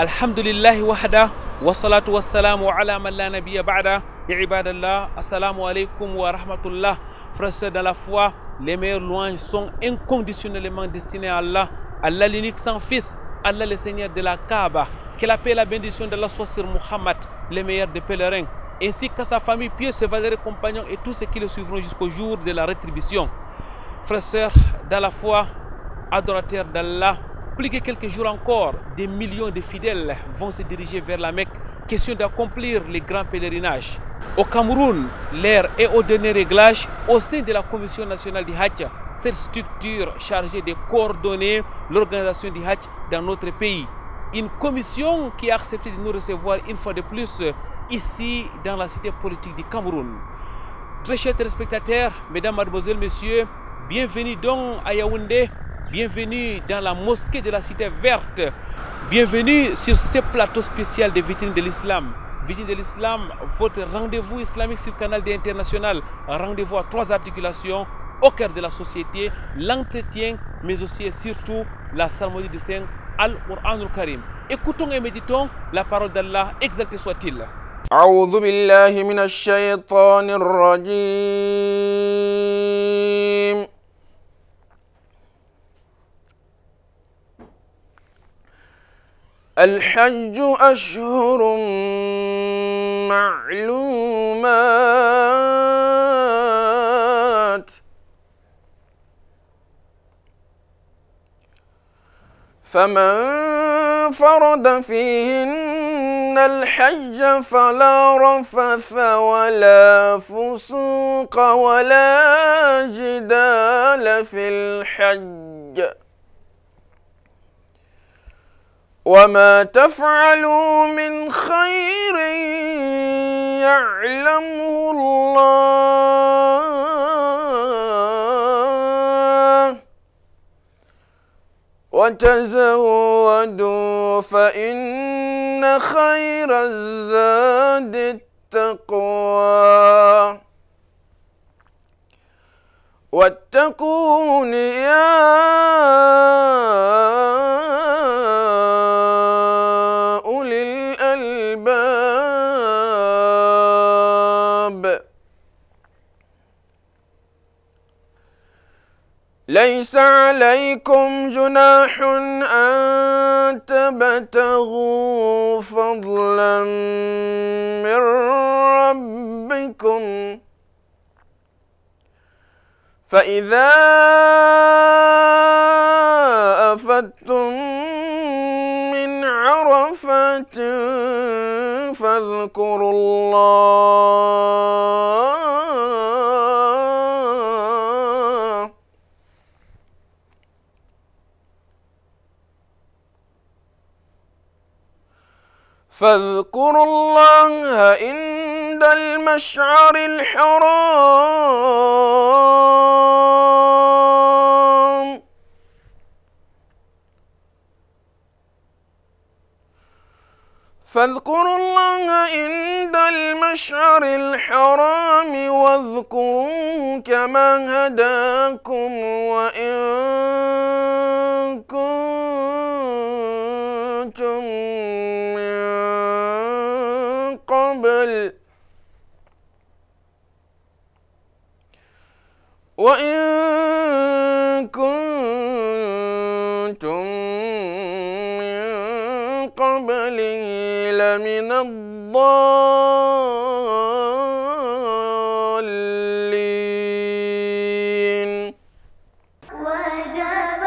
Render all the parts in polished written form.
Alhamdulillahi wahda wassalatu wassalamu ala man la nabiyya ba'da. Ya ibadallah, assalamu alaikum wa rahmatullah. Frères et sœurs dans la foi, les meilleures louanges sont inconditionnellement destinées à Allah, Allah l'unique sans fils, Allah le Seigneur de la Kaaba. Que la paix et la bénédiction d'Allah soit sur Muhammad, le meilleur des pèlerins, ainsi qu'à sa famille pieuse, ses valeureux compagnons et tous ceux qui le suivront jusqu'au jour de la rétribution. Frères et sœurs dans la foi, adorateurs d'Allah, plus que quelques jours encore, des millions de fidèles vont se diriger vers la Mecque, question d'accomplir les grands pèlerinages. Au Cameroun, l'heure est au dernier réglage au sein de la Commission nationale du Hajj, cette structure chargée de coordonner l'organisation du Hajj dans notre pays. Une commission qui a accepté de nous recevoir une fois de plus ici dans la cité politique du Cameroun. Très chers téléspectateurs, mesdames, mademoiselles, messieurs, bienvenue donc à Yaoundé. Bienvenue dans la mosquée de la Cité Verte. Bienvenue sur ce plateau spécial de Vitrine de l'Islam. Vitrine de l'Islam, votre rendez-vous islamique sur Canal D International. Rendez-vous à 3 articulations au cœur de la société, l'entretien, mais aussi et surtout la psalmodie du Saint Al-Qur'an al-Karim. Écoutons et méditons la parole d'Allah, exalté soit-il. A'udhu billahi minash shaytanir rajim. الحج أشهر معلومات فمن فرض فيهن الحج فلا رفث ولا فسوق ولا جدال في الحج وما تفعلوا من خير يعلمه الله وتزودوا فإن خير الزاد التقوى واتقون يا ليس عليكم جناح أن تبتغوا فضلا من ربكم فإذا أفضتم من عرفات فاذكروا الله عند المشعر الحرام فاذكروا الله عند المشعر الحرام واذكروه كما هداكم وإن كنتم من قبله لمن الضالين وجب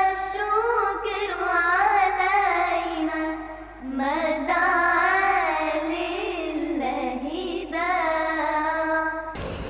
الشكر علينا مدى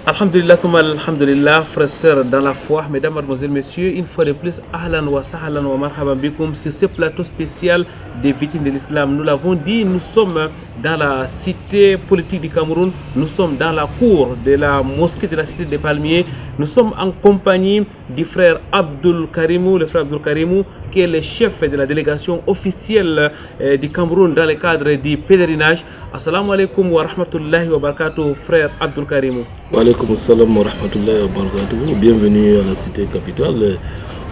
Alhamdulillah, alhamdulillah, frères et sœurs dans la foi, mesdames, mademoiselles, messieurs, une fois de plus, ahlan wa sahlan wa marhaban bikoum sur ce plateau spécial des Vitrines de l'Islam. Nous l'avons dit, nous sommes dans la cité politique du Cameroun, nous sommes dans la cour de la mosquée de la cité des Palmiers, nous sommes en compagnie du frère Abdul Karimou, le frère Abdul Karimou, qui est le chef de la délégation officielle du Cameroun dans le cadre du pèlerinage. Assalamu alaikum wa rahmatullahi wa barakatuh, frère Abdul Karimou. Wa alaikum assalam wa rahmatullahi wa barakatuh. Bienvenue à la cité capitale.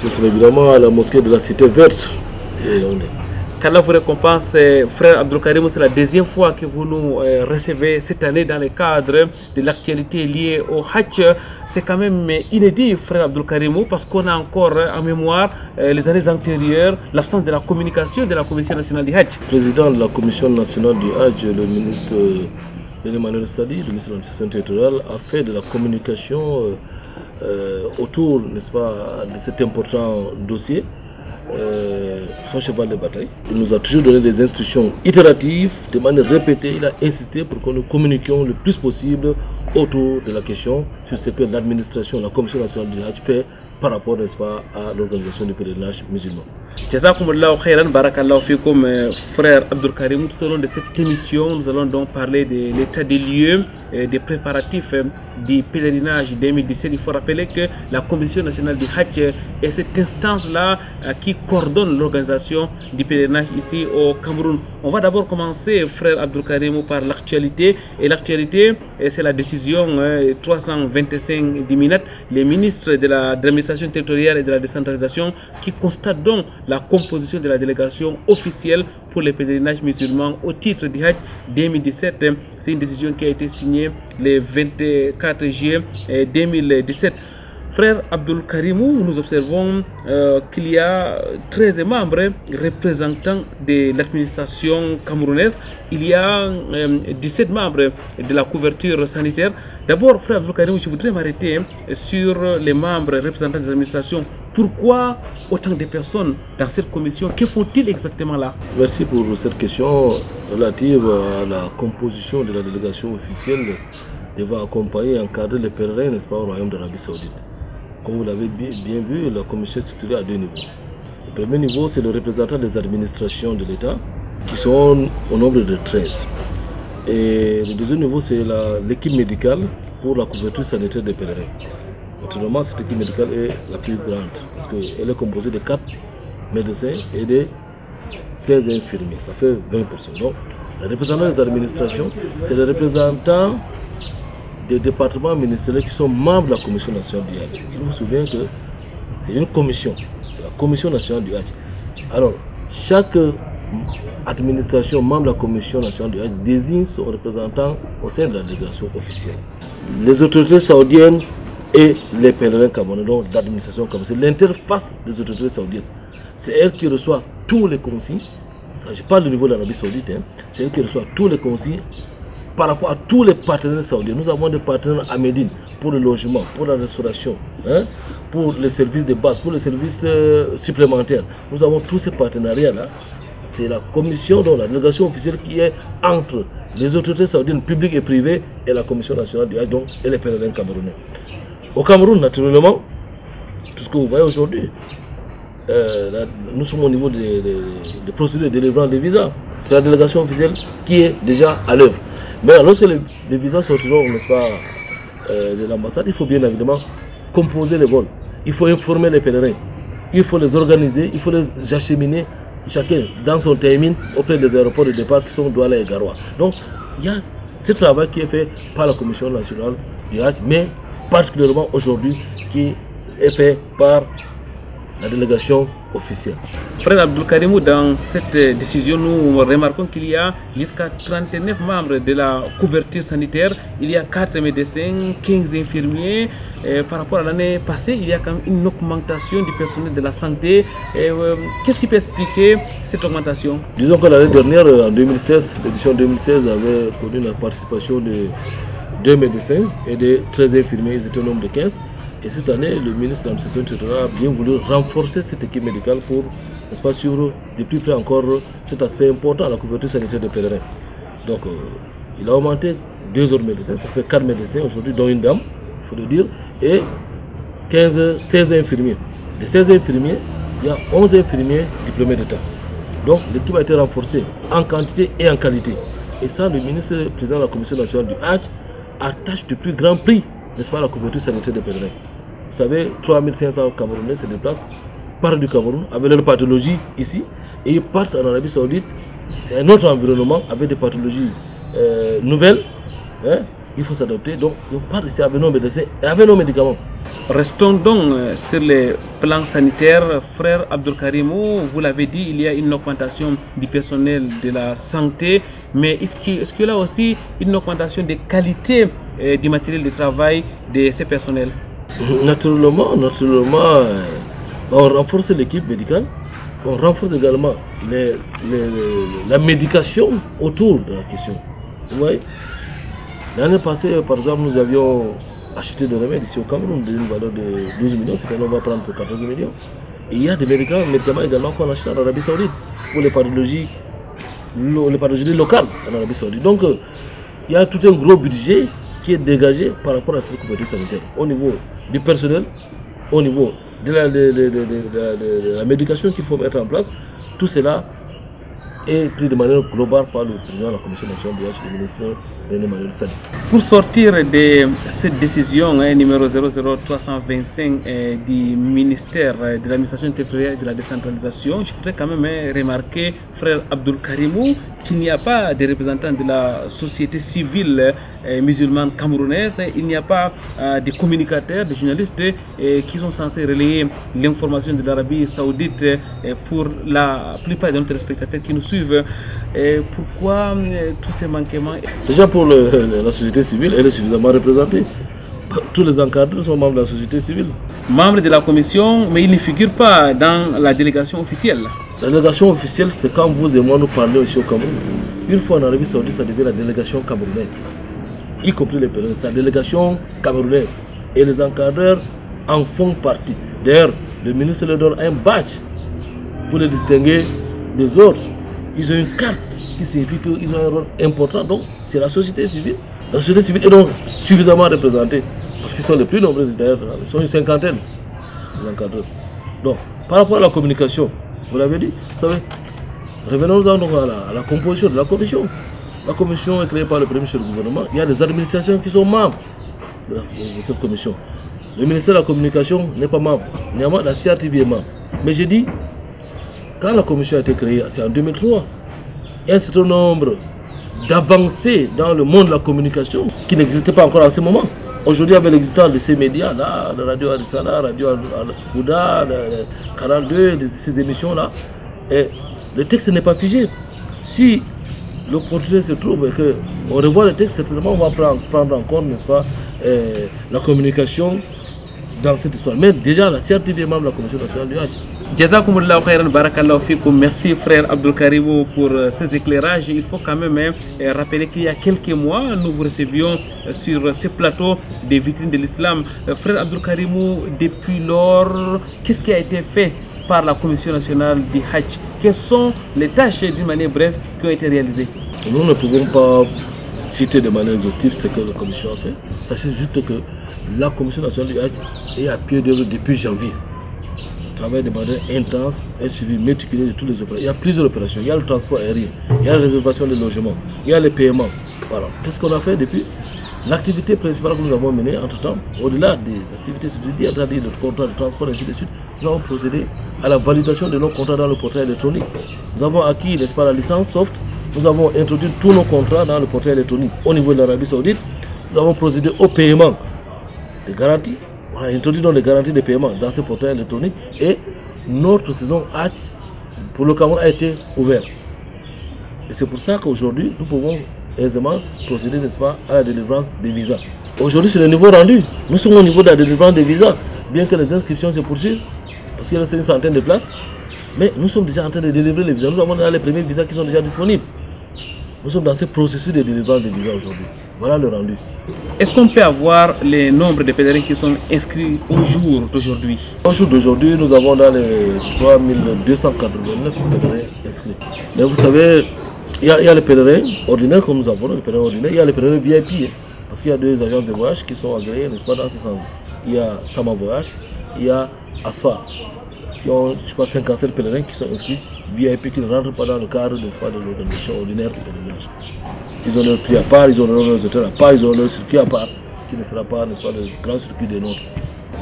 Nous sommes évidemment à la mosquée de la cité verte. qu'Allah vous récompense, frère Abdelkarim. C'est la deuxième fois que vous nous recevez cette année dans le cadre de l'actualité liée au Hajj. C'est quand même inédit, frère Abdelkarim, parce qu'on a encore en mémoire les années antérieures l'absence de la communication de la Commission nationale du Hajj. Président de la Commission nationale du Hajj, le ministre Emmanuel Sadi, le ministre de l'administration territoriale, a fait de la communication autour, n'est-ce pas, de cet important dossier. Son cheval de bataille. Il nous a toujours donné des instructions itératives, de manière répétée. Il a insisté pour que nous communiquions le plus possible autour de la question sur ce que l'administration, la Commission nationale du Hajj fait par rapport, n'est-ce pas, à l'organisation du pèlerinage musulman. Jazakumullahu khairan, barakallahu fikum, frère Abdelkarim. Tout au long de cette émission, nous allons donc parler de l'état des lieux, des préparatifs du pèlerinage 2017. Il faut rappeler que la Commission nationale du Hajj est cette instance-là qui coordonne l'organisation du pèlerinage ici au Cameroun. On va d'abord commencer, frère Abdelkarim, par l'actualité. Et l'actualité, c'est la décision 325 du MINAT, les ministres de l'administration territoriale et de la décentralisation, qui constatent donc la composition de la délégation officielle pour les pèlerinages musulmans au titre du Hajj 2017. C'est une décision qui a été signée le 24 juillet 2017. Frère Abdul Karimou, nous observons qu'il y a 13 membres représentants de l'administration camerounaise. Il y a 17 membres de la couverture sanitaire. D'abord, frère Abdul Karimou, je voudrais m'arrêter sur les membres représentants des administrations. Pourquoi autant de personnes dans cette commission? Que font-ils exactement là? Merci pour cette question relative à la composition de la délégation officielle devant accompagner et encadrer les pèlerins, n'est-ce pas, au Royaume d'Arabie Saoudite. Comme vous l'avez bien vu, la commission est structurée à deux niveaux. Le premier niveau, c'est le représentant des administrations de l'État, qui sont au nombre de 13. Et le deuxième niveau, c'est l'équipe médicale pour la couverture sanitaire des pèlerins. Naturellement, cette équipe médicale est la plus grande, parce qu'elle est composée de 4 médecins et de 16 infirmiers. Ça fait 20 personnes. Donc, les représentants des administrations, c'est les représentants des départements ministériels qui sont membres de la Commission nationale du Hajj. Je me souviens que c'est une commission, c'est la Commission nationale du Hajj. Alors, chaque administration membre de la Commission nationale du Hajj désigne son représentant au sein de la délégation officielle. Les autorités saoudiennes et les pèlerins camerounais, donc l'administration camerounaise, c'est l'interface des autorités saoudiennes. C'est elle qui reçoit tous les consignes. Ça, je parle du niveau de l'Arabie Saoudite, c'est elle qui reçoit tous les consignes par rapport à tous les partenaires saoudiens. Nous avons des partenaires à Médine pour le logement, pour la restauration, pour les services de base, pour les services supplémentaires. Nous avons tous ces partenariats-là. C'est la commission, donc la délégation officielle qui est entre les autorités saoudiennes publiques et privées et la Commission nationale du Hajj, donc, et les pèlerins camerounais. Au Cameroun, naturellement, tout ce que vous voyez aujourd'hui, nous sommes au niveau des procédures de délivrance des visas. C'est la délégation officielle qui est déjà à l'œuvre. Mais lorsque les visas sortiront, n'est-ce pas, de l'ambassade, il faut bien évidemment composer les vols. Il faut informer les pèlerins. Il faut les organiser, il faut les acheminer, chacun dans son timing, auprès des aéroports de départ qui sont Douala et Garoua. Donc, il y a ce travail qui est fait par la Commission nationale du Hajj, mais particulièrement aujourd'hui, qui est fait par la délégation officielle. Frère Abdelkarimou, dans cette décision, nous remarquons qu'il y a jusqu'à 39 membres de la couverture sanitaire. Il y a 4 médecins, 15 infirmiers. Par rapport à l'année passée, il y a quand même une augmentation du personnel de la santé. Qu'est-ce qui peut expliquer cette augmentation? Disons que l'année dernière, en 2016, l'édition 2016 avait connu la participation de 2 médecins et de 13 infirmiers. Ils étaient au nombre de 15. Et cette année, le ministre de l'administration territoriale a bien voulu renforcer cette équipe médicale pour, n'est-ce pas, suivre de plus près encore cet aspect important à la couverture sanitaire des pèlerins. Donc, il a augmenté 2 autres médecins, ça fait 4 médecins aujourd'hui, dont une dame, il faut le dire, et 16 infirmiers. De 16 infirmiers, il y a 11 infirmiers diplômés d'État. Donc, l'équipe a été renforcée en quantité et en qualité. Et ça, le ministre président de la Commission nationale du Hajj attache de plus grand prix, n'est-ce pas, à la couverture sanitaire des pèlerins. Vous savez, 3500 Camerounais se déplacent, partent du Cameroun avec leur pathologie ici, et ils partent en Arabie Saoudite. C'est un autre environnement avec des pathologies nouvelles. Il faut s'adapter. Donc, ils partent ici avec nos médecins et avec nos médicaments. Restons donc sur les plans sanitaires. Frère Abdelkarimou, vous l'avez dit, il y a une augmentation du personnel de la santé, mais est-ce qu'il y a aussi une augmentation des qualités du matériel de travail de ces personnels? Naturellement, on renforce l'équipe médicale, on renforce également la médication autour de la question. Vous voyez, l'année passée, par exemple, nous avions acheté des remèdes ici au Cameroun d'une valeur de 12 millions, c'était on va prendre pour 14 millions. Et il y a des médicaments également qu'on achète en Arabie Saoudite pour les pathologies locales en Arabie Saoudite. Donc, il y a tout un gros budget qui est dégagé par rapport à cette couverture sanitaire au niveau du personnel, au niveau de la médication qu'il faut mettre en place. Tout cela est pris de manière globale par le président de la Commission nationale du Hajj, le ministre René Emmanuel Sadi. Pour sortir de cette décision numéro 00325 du ministère de l'administration territoriale et de la décentralisation, je voudrais quand même remarquer, frère Abdelkarimou, qu'il n'y a pas de représentants de la société civile musulmane camerounaise, il n'y a pas de communicateurs, de journalistes qui sont censés relayer l'information de l'Arabie Saoudite pour la plupart de nos téléspectateurs qui nous suivent. Pourquoi tous ces manquements? Déjà pour la société civile, elle est suffisamment représentée. Tous les encadrés sont membres de la société civile. Membres de la commission, mais ils ne figurent pas dans la délégation officielle. La délégation officielle, c'est quand vous et moi nous parlons ici au Cameroun. Une fois en Arabie Saoudite, ça devient la délégation camerounaise, y compris les pèlerins, c'est la délégation camerounaise. Et les encadreurs en font partie. D'ailleurs, le ministre leur donne un badge pour les distinguer des autres. Ils ont une carte qui signifie qu'ils ont un rôle important. Donc, c'est la société civile. La société civile est donc suffisamment représentée parce qu'ils sont les plus nombreux. D'ailleurs, ils sont une cinquantaine, les encadreurs. Donc, par rapport à la communication, vous l'avez dit, vous savez, revenons-en donc à la composition de la commission. La commission est créée par le premier ministre du gouvernement. Il y a des administrations qui sont membres de cette commission. Le ministère de la Communication n'est pas membre. Néanmoins, la CRTV est membre. Mais j'ai dit, quand la commission a été créée, c'est en 2003, il y a un certain nombre d'avancées dans le monde de la communication qui n'existaient pas encore à ce moment. Aujourd'hui, avec l'existence de ces médias-là, la radio Arisala, la radio Al-Bouda, le Canal 2, ces émissions-là, le texte n'est pas figé. Si l'opportunité se trouve et qu'on revoit le texte, certainement on va prendre en compte, n'est-ce pas, la communication dans cette histoire. Mais déjà, la CRTV est membre de la Commission nationale du Hajj. Jazakumullahu khairan, barakallahu fikum. Merci frère Abdelkarimou pour ces éclairages. Il faut quand même rappeler qu'il y a quelques mois, nous vous recevions sur ce plateau des vitrines de l'islam. Frère Abdelkarimou, depuis lors, qu'est-ce qui a été fait par la Commission nationale du Hajj? Quelles sont les tâches, d'une manière brève, qui ont été réalisées? Nous ne pouvons pas citer de manière exhaustive ce que la Commission a fait. Sachez juste que la Commission nationale du Hajj est à pied d'œuvre depuis janvier. Travail de manière intense, un suivi méticuleux de toutes les opérations. Il y a plusieurs opérations. Il y a le transport aérien, il y a la réservation des logements, il y a les paiements. Voilà. Qu'est-ce qu'on a fait depuis? L'activité principale que nous avons menée entre-temps, au-delà des activités subsidiaires, c'est-à-dire le contrat de transport et ainsi de suite, nous avons procédé à la validation de nos contrats dans le portail électronique. Nous avons acquis, n'est-ce pas, la licence soft. Nous avons introduit tous nos contrats dans le portail électronique au niveau de l'Arabie Saoudite. Nous avons procédé au paiement des garanties. On a introduit donc les garanties de paiement dans ce portail électronique et notre saison Hajj pour le Cameroun a été ouverte. Et c'est pour ça qu'aujourd'hui, nous pouvons aisément procéder, n'est-ce pas, à la délivrance des visas. Aujourd'hui, c'est le niveau rendu. Nous sommes au niveau de la délivrance des visas, bien que les inscriptions se poursuivent, parce qu'il reste une centaine de places. Mais nous sommes déjà en train de délivrer les visas. Nous avons les premiers visas qui sont déjà disponibles. Nous sommes dans ce processus de délivrance des visas aujourd'hui. Voilà le rendu. Est-ce qu'on peut avoir les nombres de pèlerins qui sont inscrits au jour d'aujourd'hui? Au jour d'aujourd'hui, nous avons dans les 3289 pèlerins inscrits. Mais vous savez, il y a les pèlerins ordinaires comme nous avons, les pèlerins ordinaires, il y a les pèlerins VIP. Parce qu'il y a deux agences de voyage qui sont agréées, n'est-ce pas, dans ce sens. Il y a Sama Voyage, il y a Asfa, qui ont, je crois, 57 pèlerins qui sont inscrits, VIP, qui ne rentrent pas dans le cadre, n'est-ce pas, de l'organisation ordinaire de pèlerinage. Ils ont leur prix à part, ils ont leurs hôtels à part, ils ont leur circuit à part, qui ne sera pas, n'est-ce pas, le grand circuit des nôtres.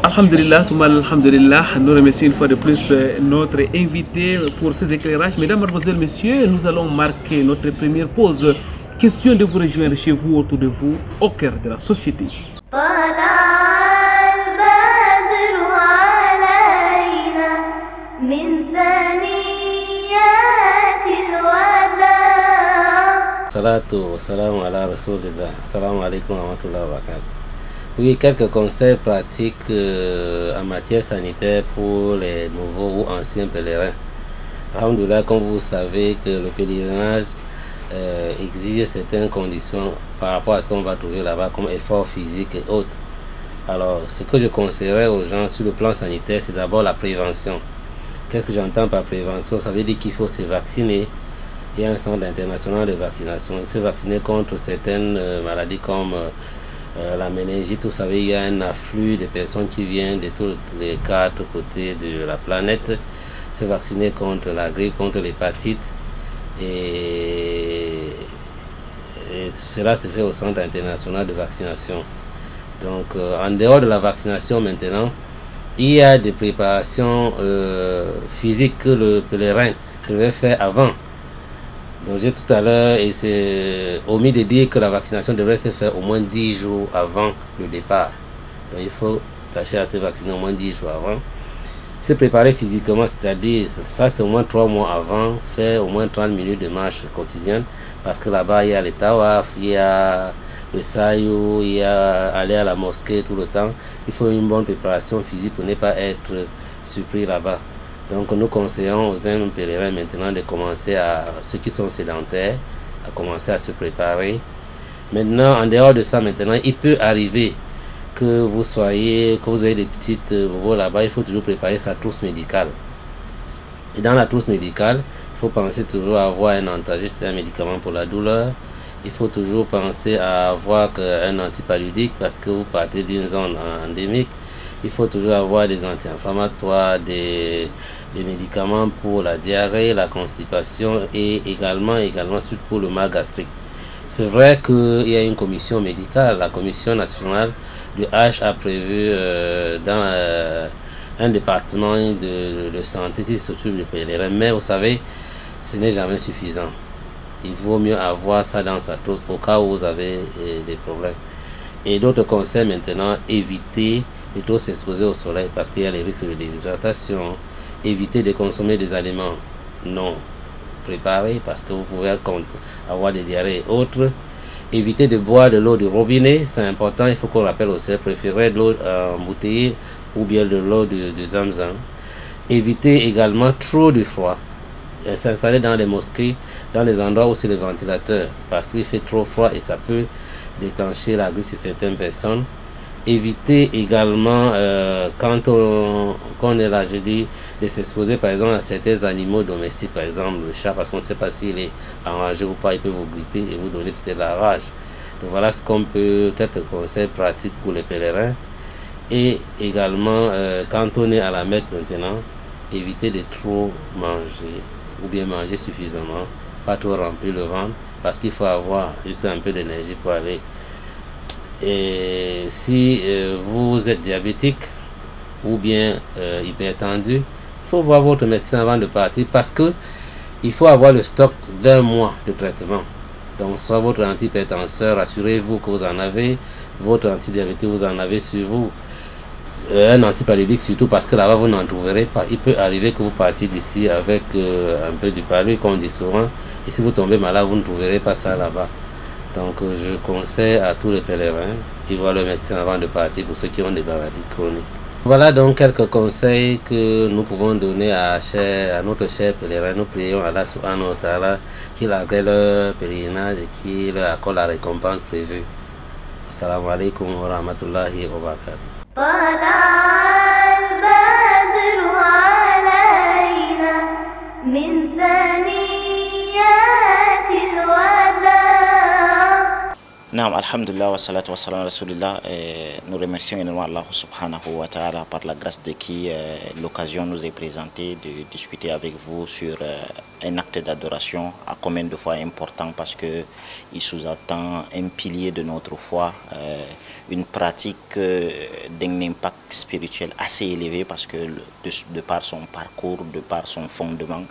Alhamdulillah, alhamdulillah, nous remercions une fois de plus notre invité pour ces éclairages. Mesdames, mademoiselles, messieurs, nous allons marquer notre première pause. Question de vous rejoindre chez vous, autour de vous, au cœur de la société. Salatu wa salam ala rasulillah. Assalamu alaikum wa rahmatullahi wa barakatuh. Oui, quelques conseils pratiques en matière sanitaire pour les nouveaux ou anciens pèlerins. Alhamdoulilah, comme vous savez que le pèlerinage exige certaines conditions par rapport à ce qu'on va trouver là-bas comme effort physique et autres. Alors, ce que je conseillerais aux gens sur le plan sanitaire, c'est d'abord la prévention. Qu'est-ce que j'entends par prévention? Ça veut dire qu'il faut se vacciner. Il y a un centre international de vaccination. Se vacciner contre certaines maladies comme la méningite. Vous savez, il y a un afflux de personnes qui viennent de tous les 4 côtés de la planète. Se vacciner contre la grippe, contre l'hépatite. Et cela se fait au centre international de vaccination. Donc, en dehors de la vaccination maintenant, il y a des préparations physiques que le pèlerin devait faire avant. Donc, j'ai tout à l'heure omis de dire que la vaccination devrait se faire au moins 10 jours avant le départ. Donc, il faut tâcher à se vacciner au moins 10 jours avant. Se préparer physiquement, c'est-à-dire, ça c'est au moins 3 mois avant, faire au moins 30 minutes de marche quotidienne, parce que là-bas, il y a les tawaf, il y a le saïou, il y a aller à la mosquée tout le temps. Il faut une bonne préparation physique pour ne pas être surpris là-bas. Donc nous conseillons aux pèlerins maintenant de commencer ceux qui sont sédentaires, à commencer à se préparer. Maintenant, en dehors de ça, maintenant, il peut arriver que vous ayez des petites bobos là-bas, il faut toujours préparer sa trousse médicale. Et dans la trousse médicale, il faut penser toujours à avoir un antagiste, un médicament pour la douleur. Il faut toujours penser à avoir un antipaludique parce que vous partez d'une zone endémique. Il faut toujours avoir des anti-inflammatoires, des médicaments pour la diarrhée, la constipation et également surtout pour le mal gastrique. C'est vrai qu'il y a une commission médicale, la commission nationale du H a prévu dans un département de santé qui s'occupe des pèlerins, mais vous savez, ce n'est jamais suffisant. Il vaut mieux avoir ça dans sa trousse au cas où vous avez des problèmes. Et d'autres conseils maintenant, éviter de trop s'exposer au soleil parce qu'il y a les risques de déshydratation. Éviter de consommer des aliments non préparés parce que vous pouvez avoir des diarrhées et autres. Éviter de boire de l'eau du robinet, c'est important. Il faut qu'on rappelle aussi, préférer de l'eau embouteillée ou bien de l'eau de Zamzam. Éviter également trop de froid. S'installer dans les mosquées, dans les endroits où c'est le ventilateur, parce qu'il fait trop froid et ça peut déclencher la grippe chez certaines personnes. Éviter également, quand on est là, je dis, de s'exposer par exemple à certains animaux domestiques, par exemple le chat, parce qu'on ne sait pas s'il est enragé ou pas, il peut vous gripper et vous donner peut-être la rage. Donc voilà ce qu'on peut, quelques conseils pratiques pour les pèlerins. Et également, quand on est à la Mecque maintenant, éviter de trop manger, ou bien manger suffisamment, pas trop remplir le ventre, parce qu'il faut avoir juste un peu d'énergie pour aller. Et si vous êtes diabétique ou bien hypertendu, il faut voir votre médecin avant de partir, parce que il faut avoir le stock d'1 mois de traitement. Donc soit votre antihypertenseur, assurez-vous que vous en avez, votre antidiabétique, vous en avez sur vous. Un antipaludique surtout parce que là-bas vous n'en trouverez pas. Il peut arriver que vous partiez d'ici avec un peu du palu, comme on dit souvent, et si vous tombez malade, vous ne trouverez pas ça là-bas. Donc je conseille à tous les pèlerins de voir le médecin avant de partir pour ceux qui ont des maladies chroniques. Voilà donc quelques conseils que nous pouvons donner à notre cher pèlerin. Nous prions Allah subhanahu wa ta'ala qu'il agrée leur pèlerinage et qu'il leur accorde la récompense prévue. Assalamu alaikum wa rahmatullahi wa barakatuh. Naam, alhamdulillah wa salatu wa salam rasulillah. Nous remercions énormément Allah subhanahu wa ta'ala par la grâce de qui l'occasion nous est présentée de discuter avec vous sur un acte d'adoration à combien de fois important parce que il sous-entend un pilier de notre foi, une pratique d'un impact spirituel assez élevé parce que de par son parcours, de par son fondement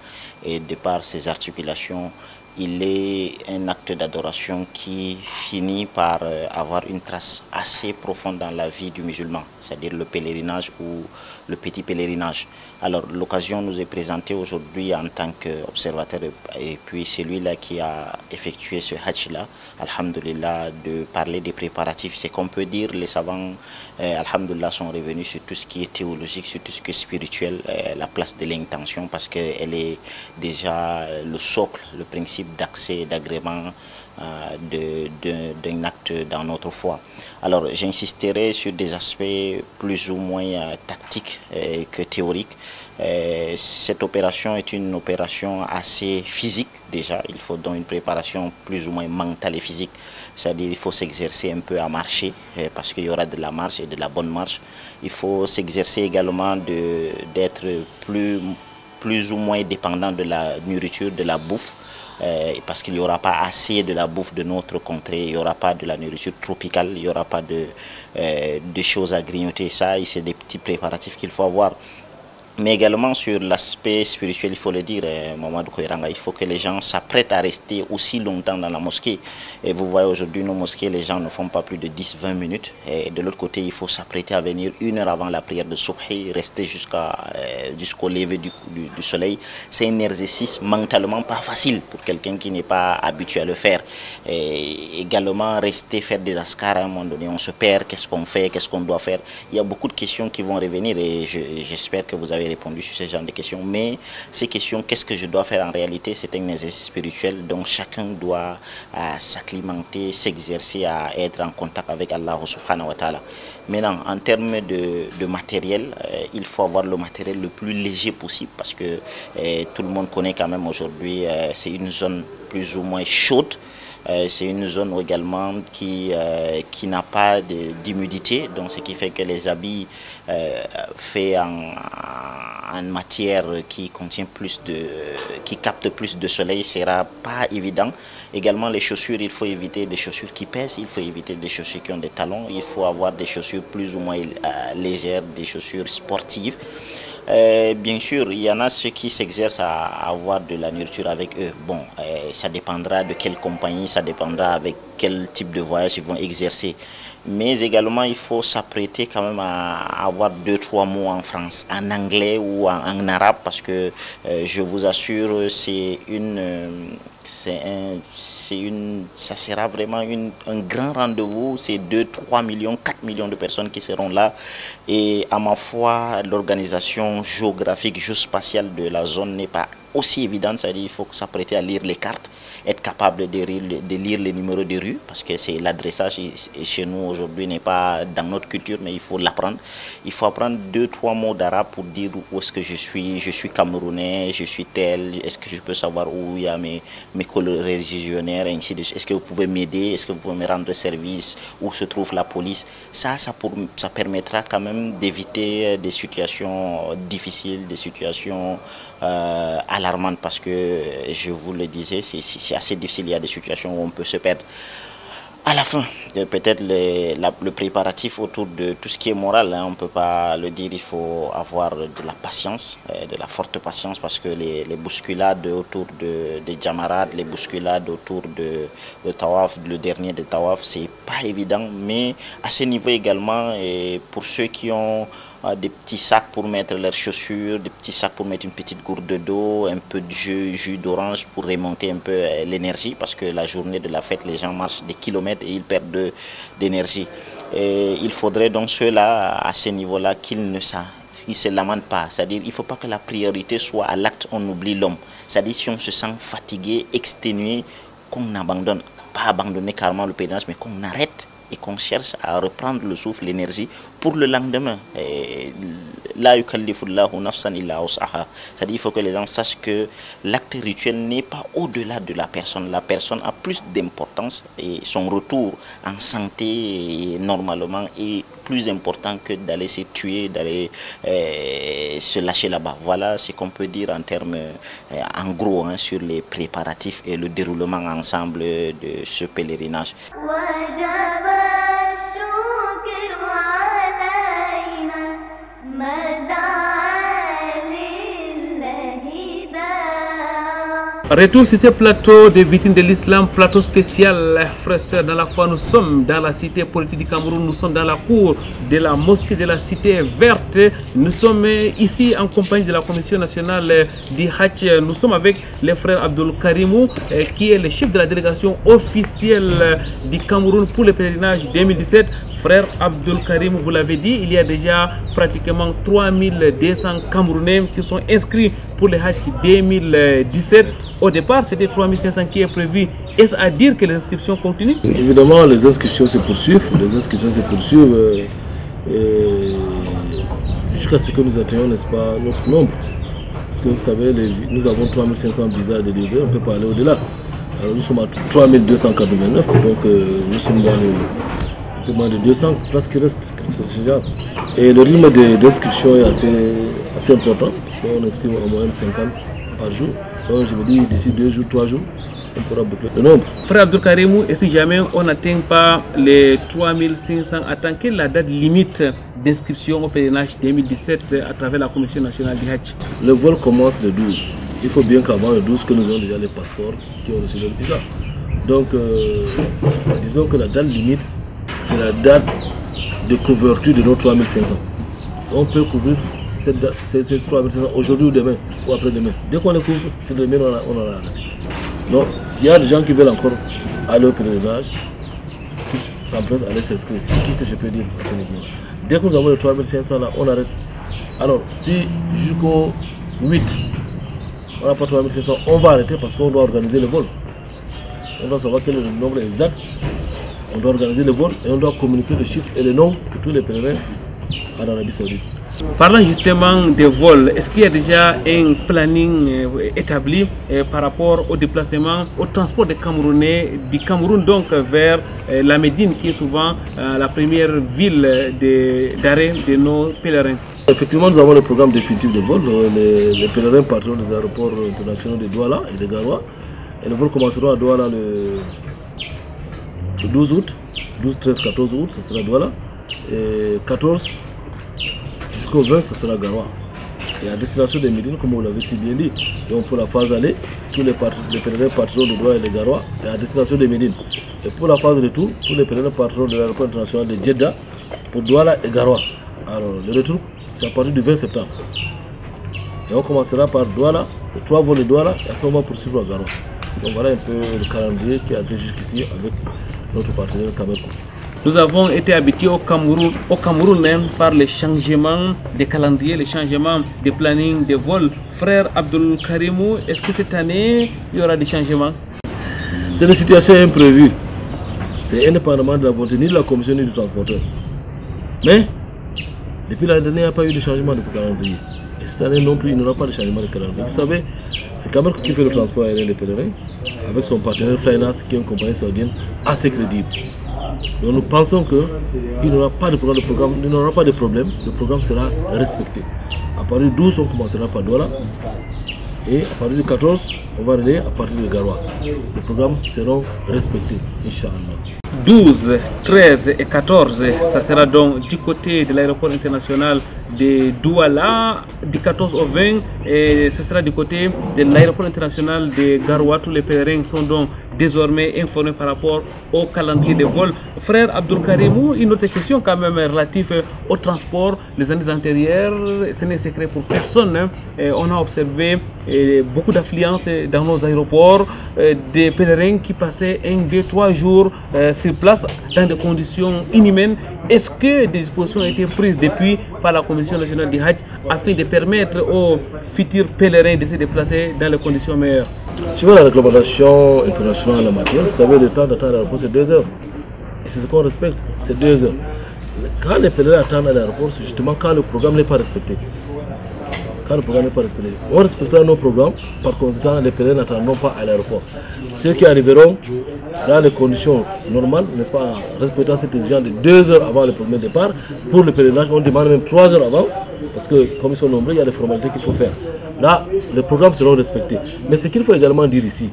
et de par ses articulations, il est un acte d'adoration qui finit par avoir une trace assez profonde dans la vie du musulman, c'est-à-dire le pèlerinage ou le petit pèlerinage. Alors l'occasion nous est présentée aujourd'hui en tant qu'observateur et puis celui-là qui a effectué ce Hajj-là, alhamdulillah, de parler des préparatifs. C'est qu'on peut dire, les savants, alhamdulillah, sont revenus sur tout ce qui est théologique, sur tout ce qui est spirituel, la place de l'intention, parce qu'elle est déjà le socle, le principe d'accès et d'agrément d'un acte dans notre foi. Alors j'insisterai sur des aspects plus ou moins tactiques que théoriques. Cette opération est une opération assez physique déjà, il faut donc une préparation plus ou moins mentale et physique, c'est-à-dire il faut s'exercer un peu à marcher parce qu'il y aura de la marche et de la bonne marche. Il faut s'exercer également d'être plus ou moins dépendant de la nourriture, de la bouffe, parce qu'il n'y aura pas assez de la bouffe de notre contrée, il n'y aura pas de la nourriture tropicale, il n'y aura pas de choses à grignoter. Ça, c'est des petits préparatifs qu'il faut avoir. Mais également sur l'aspect spirituel, il faut le dire, Mamadou Koiranga, il faut que les gens s'apprêtent à rester aussi longtemps dans la mosquée. Et vous voyez aujourd'hui, nos mosquées, les gens ne font pas plus de 10-20 minutes. Et de l'autre côté, il faut s'apprêter à venir 1 heure avant la prière de Subhi, rester jusqu'au lever du soleil. C'est un exercice mentalement pas facile pour quelqu'un qui n'est pas habitué à le faire. Et également, rester, faire des askars à un moment donné, on se perd, qu'est-ce qu'on fait, qu'est-ce qu'on doit faire. Il y a beaucoup de questions qui vont revenir et j'espère que vous avez répondu sur ce genre de questions, mais ces questions, qu'est-ce que je dois faire en réalité, c'est un exercice spirituel, donc chacun doit s'acclimater, s'exercer à être en contact avec Allah subhanahu wa ta'ala. Maintenant, en termes de matériel, il faut avoir le matériel le plus léger possible parce que tout le monde connaît quand même aujourd'hui, c'est une zone plus ou moins chaude. C'est une zone également qui n'a pas d'humidité, donc ce qui fait que les habits faits en matière qui contient qui capte plus de soleil sera pas évident. Également les chaussures, il faut éviter des chaussures qui pèsent, il faut éviter des chaussures qui ont des talons, il faut avoir des chaussures plus ou moins légères, des chaussures sportives. Bien sûr, il y en a ceux qui s'exercent à avoir de la nourriture avec eux. Bon, ça dépendra de quelle compagnie, ça dépendra avec quel type de voyage ils vont exercer. Mais également, il faut s'apprêter quand même à avoir 2-3 mots en France, en anglais ou en arabe, parce que je vous assure, ça sera vraiment un grand rendez-vous. C'est 2-3 millions, 4 millions de personnes qui seront là. Et à ma foi, l'organisation géographique, géospatiale de la zone n'est pas aussi évidente. C'est-à-dire qu'il faut s'apprêter à lire les cartes, être capable de lire les numéros de rue, parce que c'est l'adressage chez nous aujourd'hui n'est pas dans notre culture, mais il faut l'apprendre. Il faut apprendre 2-3 mots d'arabe pour dire où est-ce que je suis camerounais, je suis tel, est-ce que je peux savoir où il y a mes co-régionnaires, ainsi de suite. Est-ce que vous pouvez m'aider, est-ce que vous pouvez me rendre service, où se trouve la police. Ça permettra quand même d'éviter des situations difficiles, des situations alarmantes, parce que je vous le disais, c'est assez difficile, il y a des situations où on peut se perdre. À la fin, peut-être le préparatif autour de tout ce qui est moral, on ne peut pas le dire, il faut avoir de la patience, de la forte patience, parce que les bousculades autour des jamarades, les bousculades autour de Tawaf, le dernier de Tawaf, c'est pas évident, mais à ce niveau également, et pour ceux qui ont des petits sacs pour mettre leurs chaussures, des petits sacs pour mettre une petite gourde d'eau, un peu de jus d'orange pour remonter un peu l'énergie, parce que la journée de la fête, les gens marchent des kilomètres et ils perdent d'énergie. Il faudrait donc ceux-là, à ce niveau-là, qu'ils ne se lamentent pas. C'est-à-dire qu'il ne faut pas que la priorité soit à l'acte, on oublie l'homme. C'est-à-dire si on se sent fatigué, exténué, qu'on abandonne. Pas abandonner carrément le pèlerinage, mais qu'on arrête et qu'on cherche à reprendre le souffle, l'énergie pour le lendemain. La yukallifullahu nafsan illa wus'aha. C'est-à-dire qu'il faut que les gens sachent que l'acte rituel n'est pas au-delà de la personne. La personne a plus d'importance et son retour en santé normalement est plus important que d'aller se tuer, d'aller se lâcher là-bas. Voilà ce qu'on peut dire en termes, en gros, sur les préparatifs et le déroulement ensemble de ce pèlerinage. Retour sur ce plateau des victimes de l'islam, plateau spécial, frères sœurs, dans la foi nous sommes dans la cité politique du Cameroun, nous sommes dans la cour de la mosquée de la cité verte, nous sommes ici en compagnie de la commission nationale du Hajj, nous sommes avec le frère Abdul Karimou qui est le chef de la délégation officielle du Cameroun pour le pèlerinage 2017. Frère Abdul Karimou, vous l'avez dit, il y a déjà pratiquement 3200 Camerounais qui sont inscrits pour le Hajj 2017. Au départ, c'était 3500 qui est prévu. Est-ce à dire que les inscriptions continuent? Évidemment, les inscriptions se poursuivent. Jusqu'à ce que nous atteignions, n'est-ce pas, notre nombre. Parce que vous savez, nous avons 3500 visas délivrés, on ne peut pas aller au-delà. Alors nous sommes à 3289, donc nous sommes dans le moins de 200 places qui restent. Et le rythme d'inscription est assez important, parce qu'on inscrit en moyenne 50 par jour. Donc je vous dis, d'ici 2 jours, 3 jours, on pourra boucler le nombre. Frère Abdul Karimou, et si jamais on n'atteint pas les 3500, quelle est la date limite d'inscription au pèlerinage 2017 à travers la Commission nationale du Hajj? Le vol commence le 12. Il faut bien qu'avant le 12, que nous ayons déjà les passeports qui ont reçu le visa. Donc, disons que la date limite, c'est la date de couverture de nos 3500. On peut couvrir cette date, ces 3500 aujourd'hui ou demain, ou après-demain. Dès qu'on les couvre, c'est demain, on en a. Donc, s'il y a des gens qui veulent encore aller au pèlerinage, ils s'empressent à aller s'inscrire. C'est tout ce que je peux dire à ce niveau. Dès que nous avons les 3500 là, on arrête. Alors, si jusqu'au 8, on n'a pas 3500, on va arrêter parce qu'on doit organiser le vol. On doit savoir quel est le nombre exact. On doit organiser le vol et on doit communiquer le chiffre et le nom de tous les pèlerins en Arabie Saoudite. Parlant justement des vols, est-ce qu'il y a déjà un planning établi par rapport au déplacement, au transport des Camerounais du Cameroun donc vers la Médine qui est souvent la première ville d'arrêt de nos pèlerins? Effectivement, nous avons le programme définitif de vol. Les pèlerins partiront des aéroports internationaux de Douala et de Garoua. Et les vols commenceront à Douala le 12 août, 12, 13, 14 août, ce sera Douala. Et 14 jusqu'au 20, ce sera Garoua. Et à destination des Médines, comme vous l'avez si bien dit, donc pour la phase aller, tous les pèlerins partiront de Douala et de Garoua et à destination des Médines. Et pour la phase retour, tous les pèlerins partiront de l'aéroport international de Jeddah pour Douala et Garoua. Alors le retour, c'est à partir du 20 septembre. Et on commencera par Douala, les 3 vols de Douala, et après on va poursuivre à Garoua. Donc voilà un peu le calendrier qui a été jusqu'ici avec notre partenaire Cameroun. Nous avons été habitués au Cameroun même par les changements des calendriers, les changements des plannings des vols. Frère Abdul Karimou, est-ce que cette année il y aura des changements? C'est une situation imprévue. C'est indépendamment de la volonté ni de la commission ni du transporteur. Mais depuis l'année dernière, il n'y a pas eu de changement de calendrier. Et cette année non plus, il n'y aura pas de changement de calendrier. Vous savez, c'est Cameroun qui fait le transport aérien des pèlerins avec son partenaire Flynas qui est une compagnie saoudienne assez crédible. Donc nous pensons qu'il n'y aura pas de problème, le programme sera respecté. À partir du 12, on commencera par Douala et à partir du 14, on va aller à partir de Garoua. Les programmes seront respectés, Inch'Allah. 12, 13 et 14, ça sera donc du côté de l'aéroport international de Douala, du 14 au 20, et ce sera du côté de l'aéroport international de Garoua. Tous les pèlerins sont donc désormais informés par rapport au calendrier de vol. Frère Abdul Karimou, une autre question quand même relative au transport. Les années antérieures, ce n'est secret pour personne, hein. On a observé beaucoup d'affluence dans nos aéroports, des pèlerins qui passaient 1, 2, 3 jours sur place dans des conditions inhumaines. Est-ce que des dispositions ont été prises depuis par la Commission nationale du Hajj afin de permettre aux futurs pèlerins de se déplacer dans les conditions meilleures? Suivant la réglementation internationale en la matière, vous savez, le temps d'attente à l'aéroport c'est 2 heures. Et c'est ce qu'on respecte, c'est 2 heures. Quand les pèlerins attendent à l'aéroport, c'est justement quand le programme n'est pas respecté. On respectera nos programmes, par conséquent, les pèlerins n'attendront pas à l'aéroport. Ceux qui arriveront dans les conditions normales, n'est-ce pas, respectant cette exigence de 2 heures avant le premier départ, pour le pèlerinage, on demande même 3 heures avant, parce que comme ils sont nombreux, il y a des formalités qu'il faut faire. Là, les programmes seront respectés. Mais ce qu'il faut également dire ici,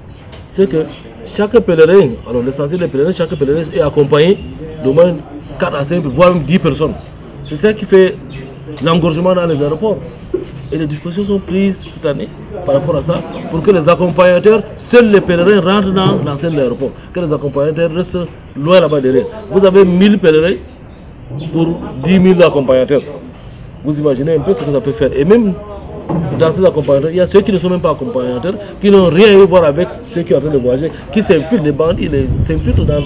c'est que chaque pèlerin, alors l'essentiel des pèlerins, chaque pèlerin est accompagné d'au moins 4 à 5, voire même 10 personnes. C'est ça qui fait l'engorgement dans les aéroports. Et les dispositions sont prises cette année par rapport à ça pour que les accompagnateurs, seuls les pèlerins rentrent dans l'enceinte de l'aéroport, que les accompagnateurs restent loin là-bas derrière. Vous avez 1000 pèlerins pour 10 000 accompagnateurs. Vous imaginez un peu ce que ça peut faire. Et même dans ces accompagnateurs, il y a ceux qui ne sont même pas accompagnateurs, qui n'ont rien à voir avec ceux qui sont en train de voyager, qui s'infiltrent, les bandits, s'infiltrent dans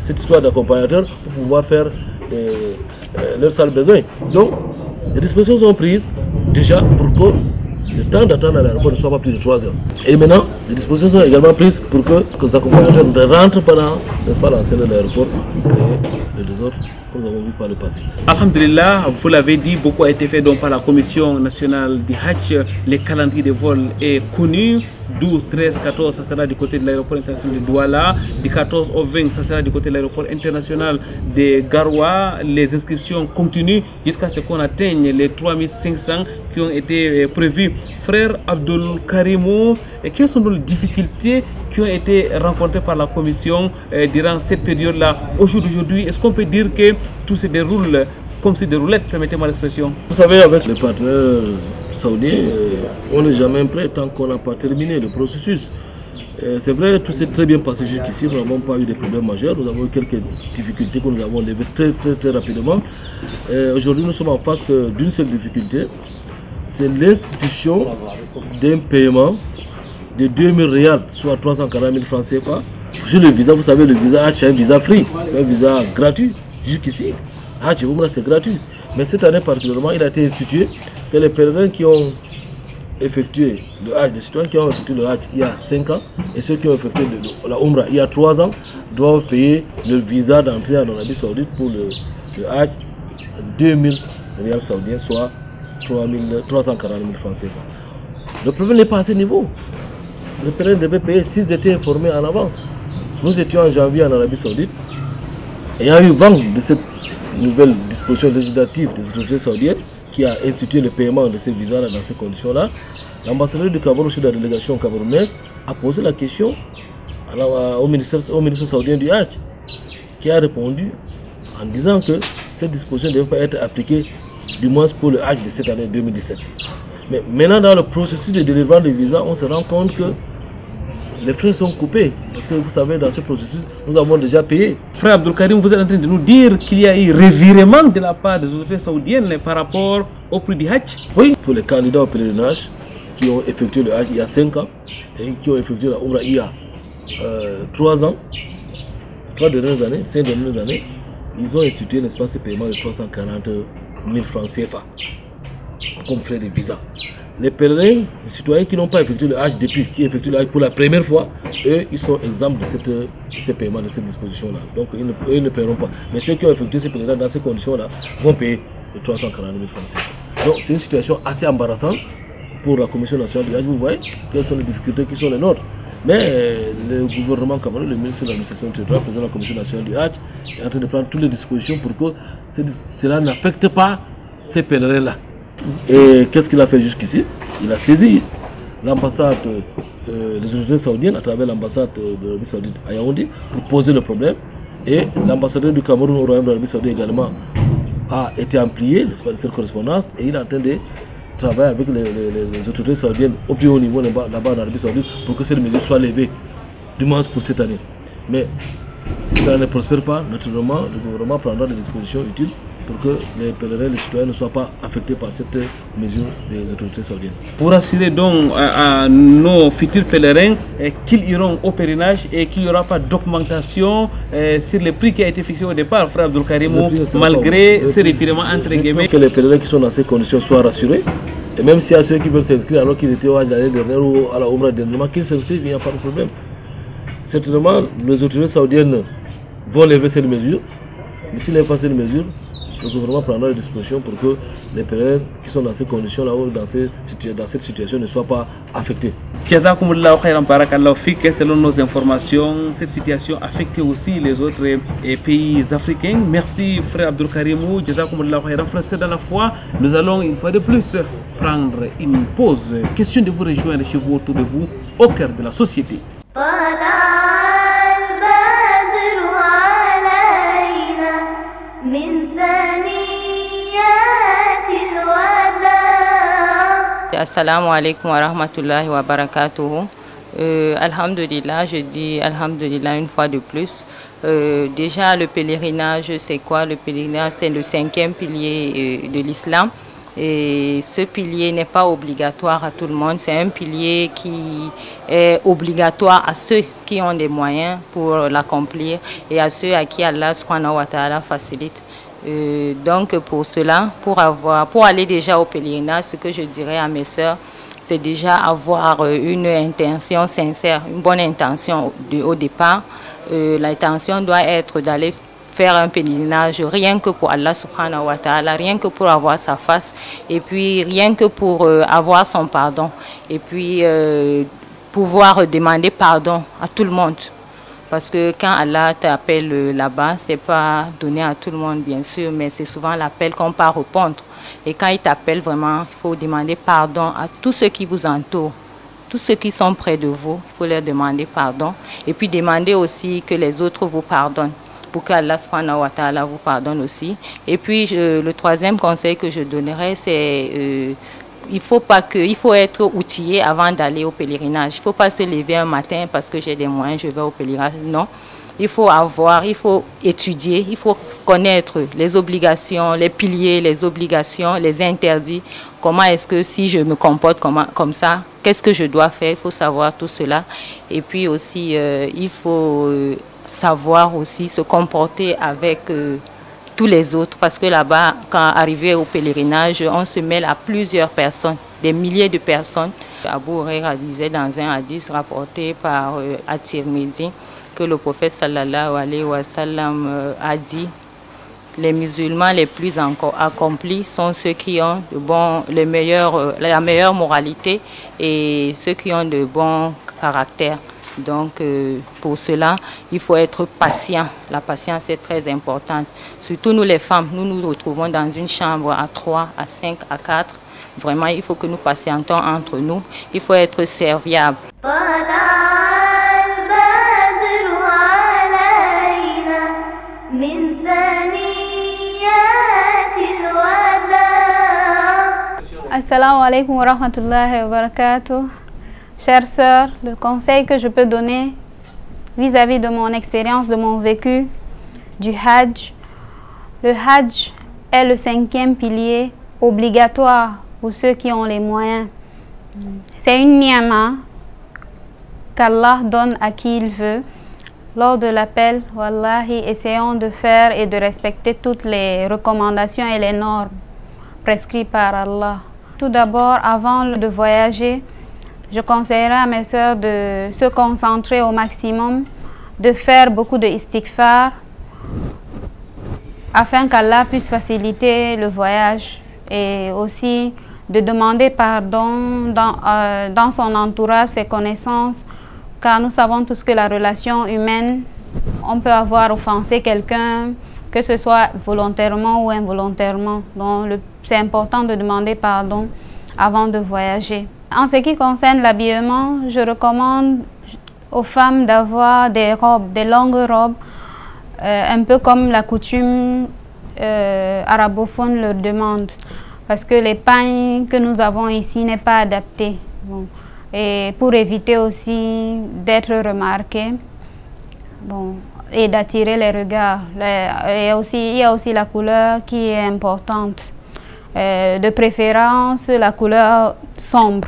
cette histoire d'accompagnateurs pour pouvoir faire leurs sales besoins. Donc, les dispositions sont prises déjà pour que le temps d'attente à l'aéroport ne soit pas plus de 3 heures. Et maintenant, les dispositions sont également prises pour que les accompagnateurs ne rentrent pas dans l'enceinte de l'aéroport pour créer le désordre comme nous avons vu par le passé. Alhamdulillah, vous l'avez dit, beaucoup a été fait donc par la Commission nationale du Hajj. Les calendriers de vol est connu. 12, 13, 14, ça sera du côté de l'aéroport international de Douala. Du 14 au 20, ça sera du côté de l'aéroport international de Garoua. Les inscriptions continuent jusqu'à ce qu'on atteigne les 3500 qui ont été prévus. Frère Abdul Karimou, quelles sont les difficultés qui ont été rencontrées par la Commission durant cette période-là? Aujourd'hui, est-ce qu'on peut dire que tout se déroule comme si des roulettes, permettez-moi l'expression? Vous savez, avec les partenaires saoudiens, on n'est jamais prêt tant qu'on n'a pas terminé le processus. C'est vrai, tout s'est très bien passé jusqu'ici, nous n'avons pas eu de problèmes majeurs, nous avons eu quelques difficultés que nous avons levées très rapidement. Aujourd'hui, nous sommes en face d'une seule difficulté, c'est l'institution d'un paiement de 2000 rials, soit 340 000 francs CFA. Sur le visa, vous savez, le visa H, c'est un visa free, c'est un visa gratuit jusqu'ici. Hajj Umrah, c'est gratuit. Mais cette année particulièrement, il a été institué que les pèlerins qui ont effectué le Hajj, les citoyens qui ont effectué le Hajj il y a 5 ans et ceux qui ont effectué la Umrah il y a 3 ans doivent payer le visa d'entrée en Arabie Saoudite pour le Hajj 2000 rials saoudiens, soit 340 000 francs CFA. Le problème n'est pas à ce niveau. Les pèlerins devaient payer s'ils étaient informés en avant. Nous étions en janvier en Arabie Saoudite et il y a eu vent de cette nouvelle disposition législative des autorités saoudiennes qui a institué le paiement de ces visas dans ces conditions-là. L'ambassadeur du Cameroun sur la délégation camerounaise a posé la question au ministre saoudien du Hajj, qui a répondu en disant que cette disposition ne devait pas être appliquée du moins pour le Hajj de cette année 2017. Mais maintenant, dans le processus de délivrance de visas, on se rend compte que les frais sont coupés, parce que vous savez, dans ce processus, nous avons déjà payé. Frère Abdul Karim, vous êtes en train de nous dire qu'il y a eu revirement de la part des autorités saoudiennes par rapport au prix du Hajj? Oui, pour les candidats au pèlerinage qui ont effectué le Hajj il y a 5 ans et qui ont effectué la Umrah il y a 3 ans, 5 dernières années, ils ont institué un espace de paiement de 340 000 francs CFA comme frais de visa. Les pèlerins, les citoyens qui n'ont pas effectué le Hajj depuis, qui effectuent le Hajj pour la première fois, eux, ils sont exempts de ces paiements, de cette disposition-là. Donc, ils ne paieront pas. Mais ceux qui ont effectué ces pèlerins dans ces conditions-là vont payer les 340 000 francs CFA. Donc, c'est une situation assez embarrassante pour la Commission nationale du Hajj. Vous voyez quelles sont les difficultés qui sont les nôtres. Mais le gouvernement camerounais, le ministre de l'administration territoriale, le président de la Commission nationale du Hajj, est en train de prendre toutes les dispositions pour que cela n'affecte pas ces pèlerins-là. Et qu'est-ce qu'il a fait jusqu'ici? Il a saisi l'ambassade, les autorités saoudiennes à travers l'ambassade de l'Arabie Saoudite à Yaoundé pour poser le problème. Et l'ambassadeur du Cameroun au Royaume de l'Arabie Saoudite également a été amplié, n'est-ce pas, de cette correspondance, et il est en train de travailler avec les autorités saoudiennes au plus haut niveau là-bas en Arabie Saoudite pour que cette mesure soit levée, du moins pour cette année. Mais si ça ne prospère pas, naturellement, le gouvernement prendra des dispositions utiles pour que les pèlerins, les citoyens ne soient pas affectés par cette mesure des autorités saoudiennes. Pour assurer donc à nos futurs pèlerins qu'ils iront au pèlerinage et qu'il n'y aura pas d'augmentation sur le prix qui a été fixé au départ, frère Abdul Karimou, malgré ces revirements entre guillemets. Que les pèlerins qui sont dans ces conditions soient rassurés. Et même s'il y a ceux qui veulent s'inscrire alors qu'ils étaient au Hajj l'année dernière ou à la Umrah dernièrement, qu'ils s'inscrivent, il n'y a pas de problème. Certainement, les autorités saoudiennes vont lever cette mesure, mais s'ils n'ont pas cette mesure, le gouvernement prendra des dispositions pour que les pèlerins qui sont dans ces conditions-là ou dans cette situation ne soient pas affectés. Jazakumullahu khairan barakallahu fik. Selon nos informations, cette situation affecte aussi les autres pays africains. Merci frère Abdul Karimou. Jazakumullahu khairan. Frère dans la foi, nous allons une fois de plus prendre une pause. Question de vous rejoindre chez vous, autour de vous, au cœur de la société. من ثنيات Assalamu alaikum wa rahmatullahi wa barakatuhu. Alhamdulillah, je dis Alhamdulillah une fois de plus. Déjà, le pèlerinage, c'est quoi? Le pèlerinage, c'est le 5e pilier de l'islam. Et ce pilier n'est pas obligatoire à tout le monde. C'est un pilier qui est obligatoire à ceux qui ont des moyens pour l'accomplir et à ceux à qui Allah subhanahu wa ta'ala facilite. Donc pour cela, pour aller déjà au pèlerinage, ce que je dirais à mes sœurs, c'est déjà avoir une intention sincère, une bonne intention au départ. L'intention doit être d'aller faire un pèlerinage rien que pour Allah subhanahu wa ta'ala, rien que pour avoir sa face et puis rien que pour avoir son pardon et puis pouvoir demander pardon à tout le monde. Parce que quand Allah t'appelle là-bas, ce n'est pas donné à tout le monde bien sûr, mais c'est souvent l'appel qu'on part répondre. Et quand il t'appelle vraiment, il faut demander pardon à tous ceux qui vous entourent. Tous ceux qui sont près de vous, il faut leur demander pardon. Et puis demander aussi que les autres vous pardonnent, pour qu'Allah subhanahu wa ta'ala vous pardonne aussi. Et puis le troisième conseil que je donnerais, c'est il faut être outillé avant d'aller au pèlerinage. Il ne faut pas se lever un matin parce que j'ai des moyens, je vais au pèlerinage. Non. Il faut étudier, il faut connaître les obligations, les piliers, les obligations, les interdits. Comment est-ce que si je me comporte comme ça, qu'est-ce que je dois faire? Il faut savoir tout cela. Et puis aussi, il faut savoir aussi se comporter avec tous les autres. Parce que là-bas, quand arrivé au pèlerinage, on se mêle à plusieurs personnes, des milliers de personnes. Abu Huraira disait dans un hadith rapporté par At-Tirmidhi, que le prophète sallallahu alayhi wa sallam a dit: les musulmans les plus accomplis sont ceux qui ont la meilleure moralité et ceux qui ont de bons caractères. Donc pour cela, il faut être patient. La patience est très importante. Surtout nous les femmes, nous nous retrouvons dans une chambre à 3, à 5, à 4. Vraiment, il faut que nous patientons entre nous. Il faut être serviable. Assalamu alaikum wa rahmatullahi wa barakatuh. Chères sœurs, le conseil que je peux donner vis-à-vis de mon expérience, de mon vécu du Hajj. Le Hajj est le 5e pilier obligatoire pour ceux qui ont les moyens. C'est une ni'ma qu'Allah donne à qui il veut. Lors de l'appel, wallahi, essayons de faire et de respecter toutes les recommandations et les normes prescrites par Allah. Tout d'abord, avant de voyager, je conseillerais à mes sœurs de se concentrer au maximum, de faire beaucoup de istighfar, afin qu'Allah puisse faciliter le voyage et aussi de demander pardon dans son entourage, ses connaissances, car nous savons tous que la relation humaine, on peut avoir offensé quelqu'un, que ce soit volontairement ou involontairement. Donc c'est important de demander pardon avant de voyager. En ce qui concerne l'habillement, je recommande aux femmes d'avoir des robes, des longues robes, un peu comme la coutume arabophone leur demande, parce que les pagnes que nous avons ici n'est pas adapté. Bon. Et pour éviter aussi d'être remarqué, bon, et d'attirer les regards. Il y a aussi la couleur qui est importante. De préférence, la couleur sombre.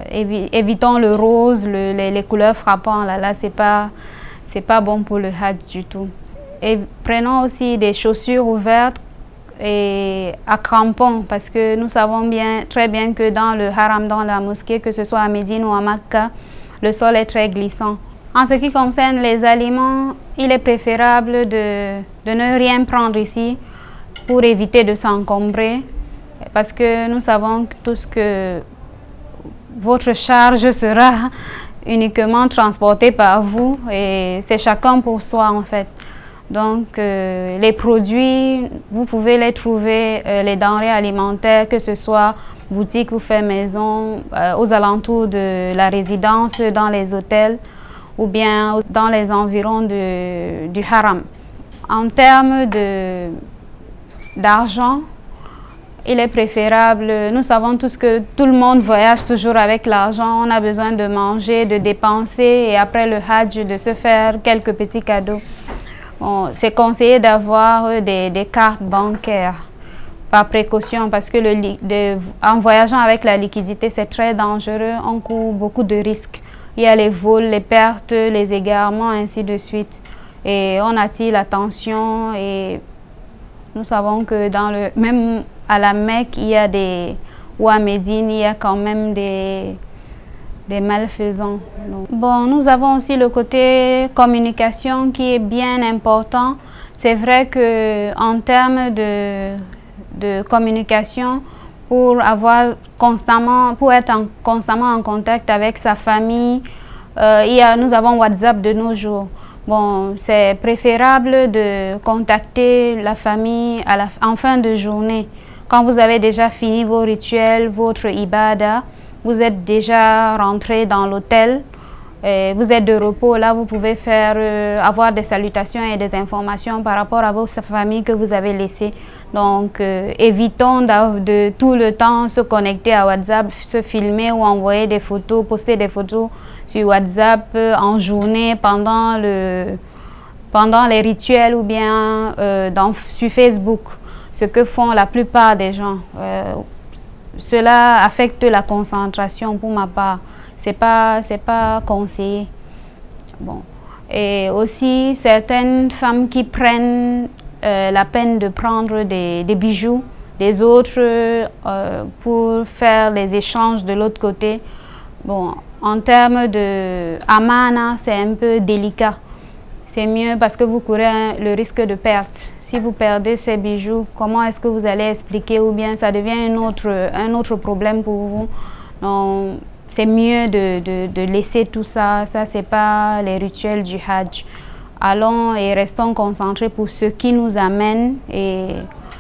Évitons le rose, les couleurs frappantes. Là, c'est pas bon pour le Hajj du tout. Et prenons aussi des chaussures ouvertes et à crampons, parce que nous savons très bien que dans le haram, dans la mosquée, que ce soit à Médine ou à Makka, le sol est très glissant. En ce qui concerne les aliments, il est préférable de ne rien prendre ici pour éviter de s'encombrer, parce que nous savons tous que votre charge sera uniquement transportée par vous et c'est chacun pour soi en fait. Donc les produits, vous pouvez les trouver, les denrées alimentaires, que ce soit boutique ou fait maison, aux alentours de la résidence, dans les hôtels ou bien dans les environs du haram. En termes d'argent, il est préférable, nous savons tous que tout le monde voyage toujours avec l'argent, on a besoin de manger, de dépenser et après le Hajj de se faire quelques petits cadeaux. Bon, c'est conseillé d'avoir des cartes bancaires par précaution parce que en voyageant avec la liquidité c'est très dangereux, on court beaucoup de risques. Il y a les vols, les pertes, les égarements, ainsi de suite. Et on attire l'attention et nous savons que même à la Mecque, ou à Médine, il y a quand même des malfaisants. Donc, bon, nous avons aussi le côté communication qui est bien important. C'est vrai qu'en termes de communication, pour être constamment en contact avec sa famille, nous avons WhatsApp de nos jours. Bon, c'est préférable de contacter la famille en fin de journée. Quand vous avez déjà fini vos rituels, votre ibada, vous êtes déjà rentré dans l'hôtel, vous êtes de repos, là vous pouvez avoir des salutations et des informations par rapport à votre famille que vous avez laissée. Donc évitons de tout le temps se connecter à WhatsApp, se filmer ou envoyer des photos, poster des photos sur WhatsApp en journée pendant les rituels ou bien sur Facebook, ce que font la plupart des gens. Cela affecte la concentration pour ma part. C'est pas conseillé. Bon. Et aussi certaines femmes qui prennent la peine de prendre des bijoux des autres pour faire les échanges de l'autre côté. Bon, en termes de amana, c'est un peu délicat. C'est mieux parce que vous courez le risque de perte. Si vous perdez ces bijoux, comment est-ce que vous allez expliquer ou bien ça devient un autre problème pour vous. Donc, c'est mieux de laisser tout ça. Ça, ce n'est pas les rituels du Hajj. Allons et restons concentrés pour ce qui nous amène et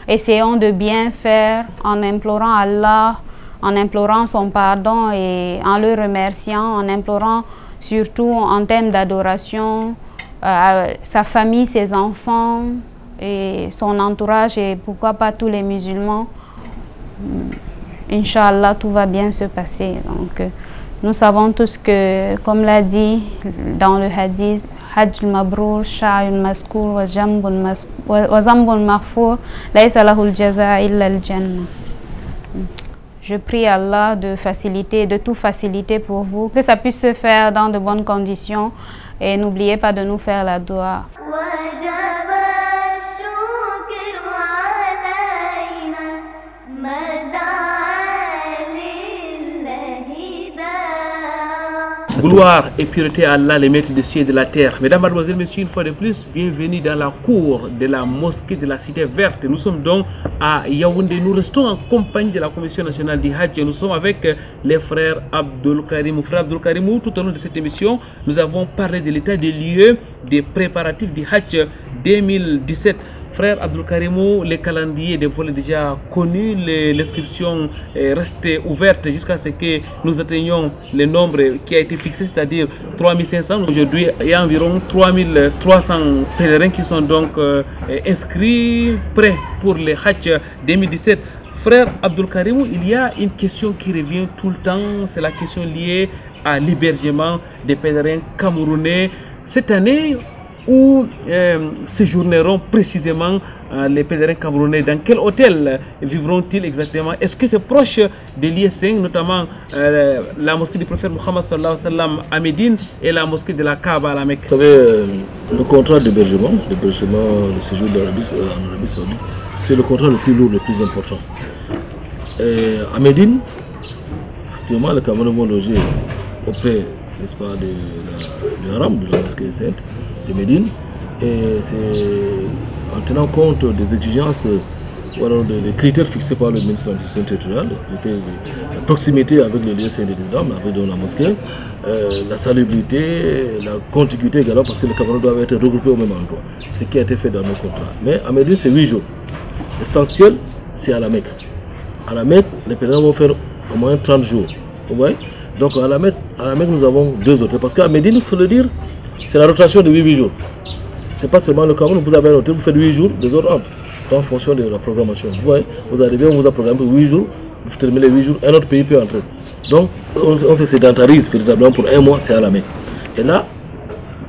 essayons de bien faire en implorant Allah, en implorant son pardon et en le remerciant, en implorant surtout en termes d'adoration sa famille, ses enfants et son entourage et pourquoi pas tous les musulmans. Inch'Allah, tout va bien se passer. Donc, nous savons tous que, comme l'a dit dans le hadith, Hajj al-Mabrour, Sha'yun Maskour, wa Zambun Maghfour, Laysa lahul jaza illa al-Jannah. Je prie Allah de tout faciliter pour vous, que ça puisse se faire dans de bonnes conditions et n'oubliez pas de nous faire la dua. Gloire et pureté à Allah, les maîtres des cieux et de la terre. Mesdames, mademoiselles, messieurs, une fois de plus, bienvenue dans la cour de la mosquée de la Cité Verte. Nous sommes donc à Yaoundé. Nous restons en compagnie de la Commission nationale du Hajj. Nous sommes avec les frères Abdul Karim. Frère Abdul Karim, tout au long de cette émission, nous avons parlé de l'état des lieux des préparatifs du Hajj 2017. Frère Abdul Karimou, le calendrier des vols est déjà connu, l'inscription est restée ouverte jusqu'à ce que nous atteignions le nombre qui a été fixé, c'est-à-dire 3500. Aujourd'hui, il y a environ 3300 pèlerins qui sont donc inscrits, prêts pour le Hajj 2017. Frère Abdul Karimou, il y a une question qui revient tout le temps, c'est la question liée à l'hébergement des pèlerins camerounais. Cette année, où séjourneront précisément les pèlerins camerounais? Dans quel hôtel vivront-ils exactement? Est-ce que c'est proche de l'IS5, notamment la mosquée du prophète Mohammed sallallahu alayhi wa sallam à Médine et la mosquée de la Kaaba à la Mecque? Vous savez, le contrat d'hébergement, le séjour en Arabie Saoudite, c'est le contrat le plus lourd, le plus important. À Médine, effectivement, les Camerounais vont loger auprès, n'est-ce pas, de Haram, de la mosquée sainte de Médine, et c'est en tenant compte des exigences, des critères fixés par le ministère de l'administration territoriale, la proximité avec les lieux saints des dames, avec la mosquée, la salubrité, la contiguïté également, parce que les Camerounais doivent être regroupés au même endroit, ce qui a été fait dans nos contrats. Mais à Médine, c'est 8 jours. L'essentiel, c'est à la Mecque. À la Mecque, les pèlerins vont faire au moins 30 jours. Vous voyez? Donc à la Mecque, nous avons 2 hôtels, parce qu'à Médine, il faut le dire, c'est la rotation de 8 jours. Ce n'est pas seulement le Cameroun, vous avez un hôtel, vous faites 8 jours, les autres rentrent. en fonction de la programmation. Vous voyez, vous arrivez, on vous a programmé 8 jours, vous terminez les 8 jours, un autre pays peut entrer. Donc, on se sédentarise véritablement pour un mois, c'est à la Mecque. Et là,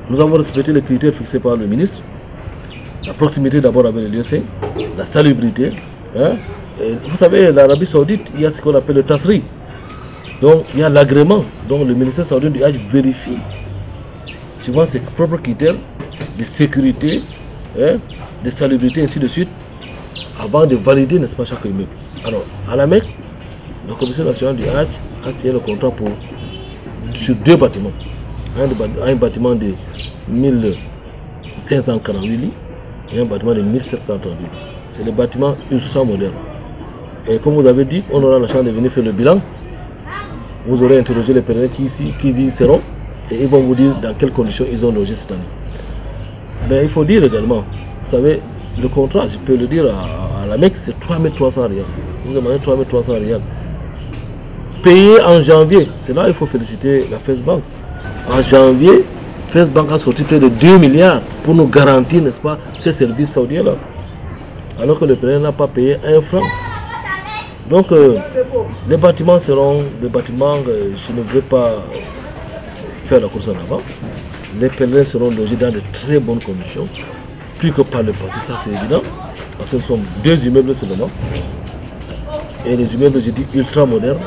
nous avons respecté les critères fixés par le ministre. La proximité d'abord avec le lieu saint, la salubrité. Hein. Et vous savez, l'Arabie Saoudite, il y a ce qu'on appelle le tasri. Donc, il y a l'agrément. Donc, le ministère saoudien du Hajj vérifie, suivant ses propres critères de sécurité, hein, de salubrité, ainsi de suite, avant de valider, n'est-ce pas, chaque immeuble. Alors, à la Mecque, la Commission nationale du Hajj a signé le contrat sur 2 bâtiments. Un bâtiment de 1548 lits et un bâtiment de 1738 lits. C'est le bâtiment ultra moderne. Et comme vous avez dit, on aura la chance de venir faire le bilan. Vous aurez interrogé les pèlerins qui y seront et ils vont vous dire dans quelles conditions ils ont logé cette année. Mais il faut dire également, vous savez, le contrat, je peux le dire à la Mecque, c'est 3300 riyals. Vous demandez 3300 riyals. Payé en janvier, c'est là qu'il faut féliciter la Fes Bank. En janvier, Fes Bank a sorti près de 2 milliards pour nous garantir, n'est-ce pas, ces services saoudiens-là. Alors que le pèlerin n'a pas payé 1 franc. Donc, les bâtiments seront des bâtiments, je ne veux pas faire la course en avant. Les pèlerins seront logés dans de très bonnes conditions, plus que par le passé, ça c'est évident, parce que ce sont 2 immeubles seulement. Et les immeubles, je dis, ultra modernes.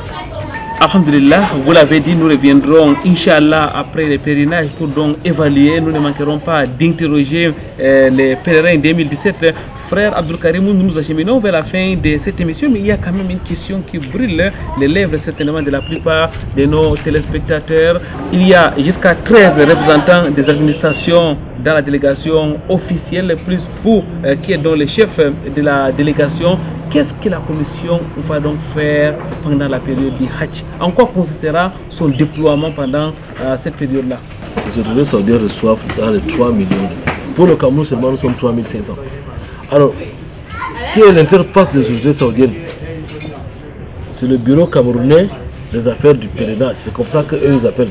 Alhamdulillah, vous l'avez dit, nous reviendrons, Inch'Allah, après les pèlerinages pour donc évaluer. Nous ne manquerons pas d'interroger les pèlerins 2017. Frère Abdul Karim, nous nous acheminons vers la fin de cette émission, mais il y a quand même une question qui brûle les lèvres certainement de la plupart de nos téléspectateurs. Il y a jusqu'à 13 représentants des administrations dans la délégation officielle, plus vous qui êtes donc le chef de la délégation. Qu'est-ce que la commission va donc faire pendant la période du Hajj? En quoi consistera son déploiement pendant cette période-là? Les autorités saoudiennes reçoivent dans les 3 millions de... Pour le Cameroun seulement, nous sommes 3500. Alors, qui est l'interface des autorités saoudiennes? C'est le bureau camerounais des affaires du pèlerinage. C'est comme ça qu'eux ils appellent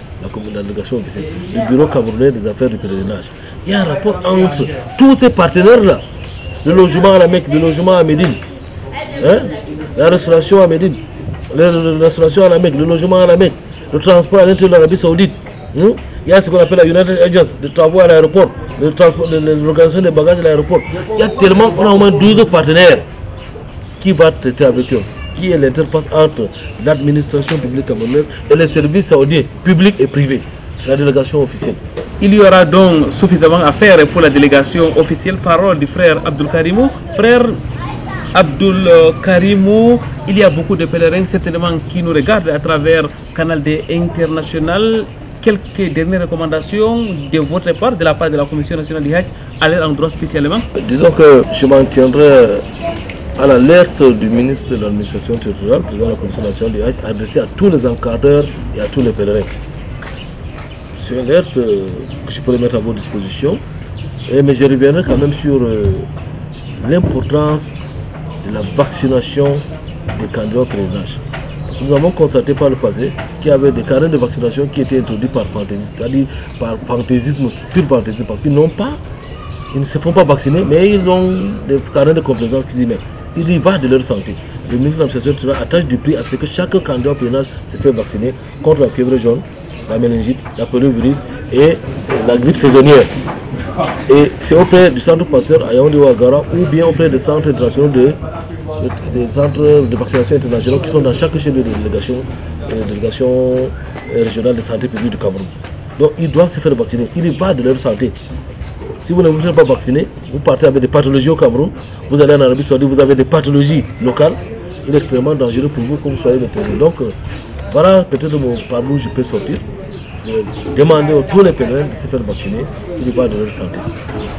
la délégation officielle. Le bureau camerounais des affaires du pèlerinage. Il y a un rapport entre tous ces partenaires-là. Le logement à la Mecque, le logement à Médine. Hein? La restauration à Médine, la restauration à la Mecque, le logement à la Mecque, le transport à l'intérieur de l'Arabie Saoudite. Il y a ce qu'on appelle la United Agency, le travaux à l'aéroport, l'organisation des bagages à l'aéroport. Il y a tellement, on a au moins 12 partenaires qui vont traiter avec eux, qui est l'interface entre l'administration publique camerounaise et les services saoudiens, publics et privés. C'est la délégation officielle. Il y aura donc suffisamment à faire pour la délégation officielle. Parole du frère Abdul Karimou. Frère Abdul Karimou, il y a beaucoup de pèlerins certainement qui nous regardent à travers Canal D International. Quelques dernières recommandations de votre part, de la part de la Commission nationale du Hajj, à leur endroit spécialement? Disons que je m'en tiendrai à l'alerte du ministre de l'administration territoriale, président de la Commission nationale du Hajj, adressée à tous les encadreurs et à tous les pèlerins. C'est une alerte que je pourrais mettre à votre disposition, mais je reviendrai quand même sur l'importance de la vaccination des candidats au pèlerinage. Parce que nous avons constaté par le passé qu'il y avait des carnets de vaccination qui étaient introduits par fantaisie, c'est-à-dire par fantaisisme, pur fantaisisme, parce qu'ils ne se font pas vacciner, mais ils ont des carnets de complaisance qu'ils y mettent. Il y va de leur santé. Le ministre de l'administration attache du prix à ce que chaque candidat au pèlerinage se fait vacciner contre la fièvre jaune, la méningite, la poliovirus et la grippe saisonnière. Et c'est auprès du centre Pasteur à Yaoundé ou à Gara ou bien auprès des centres internationaux des centres de vaccination internationaux qui sont dans chaque chaîne de délégation régionale de santé publique du Cameroun. Donc ils doivent se faire vacciner. Il y va de leur santé. Si vous ne vous faites pas vacciner, vous partez avec des pathologies au Cameroun, vous allez en Arabie Saoudite, vous avez des pathologies locales, il est extrêmement dangereux pour vous que vous soyez déterminé. Donc voilà peut-être par où je peux sortir. Demander à tous les pèlerins de se faire vacciner, il y va de leur santé.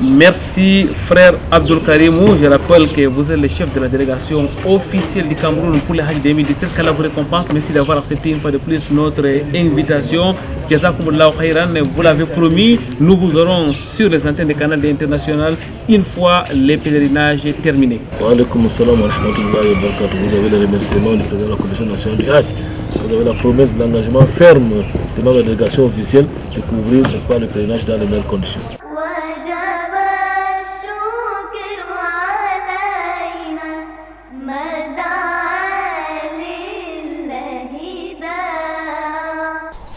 Merci frère Abdul Karimou. Je rappelle que vous êtes le chef de la délégation officielle du Cameroun pour le Hajj 2017. Qu'Allah vous récompense. Merci d'avoir accepté une fois de plus notre invitation. Jazakumullahu khairan. Vous l'avez promis, nous vous aurons sur les antennes des canaux internationaux une fois les pèlerinages terminés. Wa alaykoum assalam wa rahmatullahi wa barakatuh. Vous avez les remerciements du président de la Commission nationale du Hajj. Vous avez la promesse de l'engagement ferme de la délégation officielle de couvrir, n'est-ce pas, le pèlerinage dans les meilleures conditions.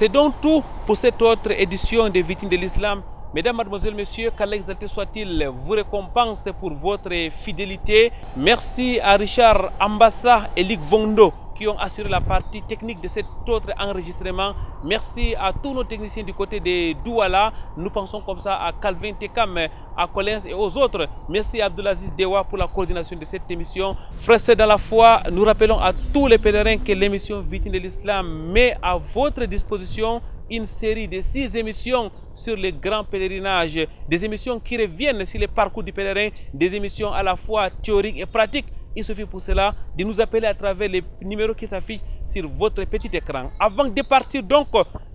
C'est donc tout pour cette autre édition des Victimes de l'Islam. Mesdames, Mademoiselles, Messieurs, qu'Allah exalté soit-il vous récompense pour votre fidélité. Merci à Richard Ambassa et Ligue Vondo qui ont assuré la partie technique de cet autre enregistrement. Merci à tous nos techniciens du côté de Douala. Nous pensons comme ça à Calvin Tekam, à Collins et aux autres. Merci à Abdelaziz Dewa pour la coordination de cette émission. Frères dans la foi, nous rappelons à tous les pèlerins que l'émission Victimes de l'Islam met à votre disposition une série de 6 émissions sur les grands pèlerinages, des émissions qui reviennent sur les parcours du pèlerin, des émissions à la fois théoriques et pratiques. Il suffit pour cela de nous appeler à travers les numéros qui s'affichent sur votre petit écran. Avant de partir donc,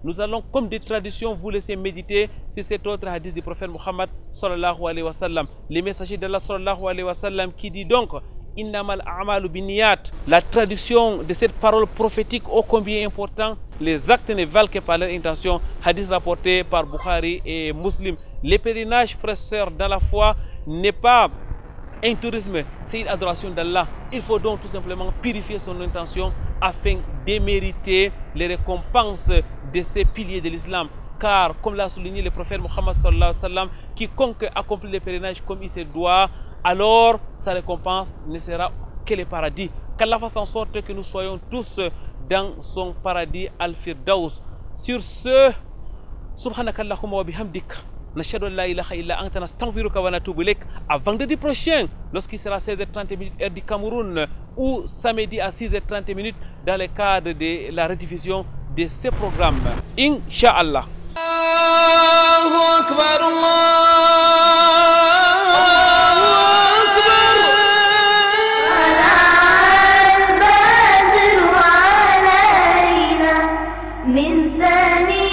nous allons comme des traditions vous laisser méditer sur cet autre hadith du prophète Muhammad sallallahu alayhi wa sallam. Les messagers d'Allah sallallahu alayhi wa sallam qui dit donc Innamal a'malu binniyat. La traduction de cette parole prophétique ô combien important, les actes ne valent que par leur intention. Hadith rapporté par Bukhari et Muslim. Les pèlerinages, frères et sœurs, dans la foi n'est pas un tourisme, c'est une adoration d'Allah. Il faut donc tout simplement purifier son intention afin de mériter les récompenses de ces piliers de l'islam. Car, comme l'a souligné le prophète Muhammad sallallahu alayhi wa sallam, quiconque accomplit le pèlerinage comme il se doit, alors sa récompense ne sera que le paradis. Qu'Allah fasse en sorte que nous soyons tous dans son paradis al-Firdaus. Sur ce, subhanakallahumma wa bihamdik. Nashhadu an la ilaha illa anta nastaghfiruka wa natubu ilaik. À vendredi prochain, lorsqu'il sera 16h30 heure du Cameroun, ou samedi à 6h30 dans le cadre de la rediffusion de ce programme. Inch'Allah. Allahu Akbar, Allahu Akbar.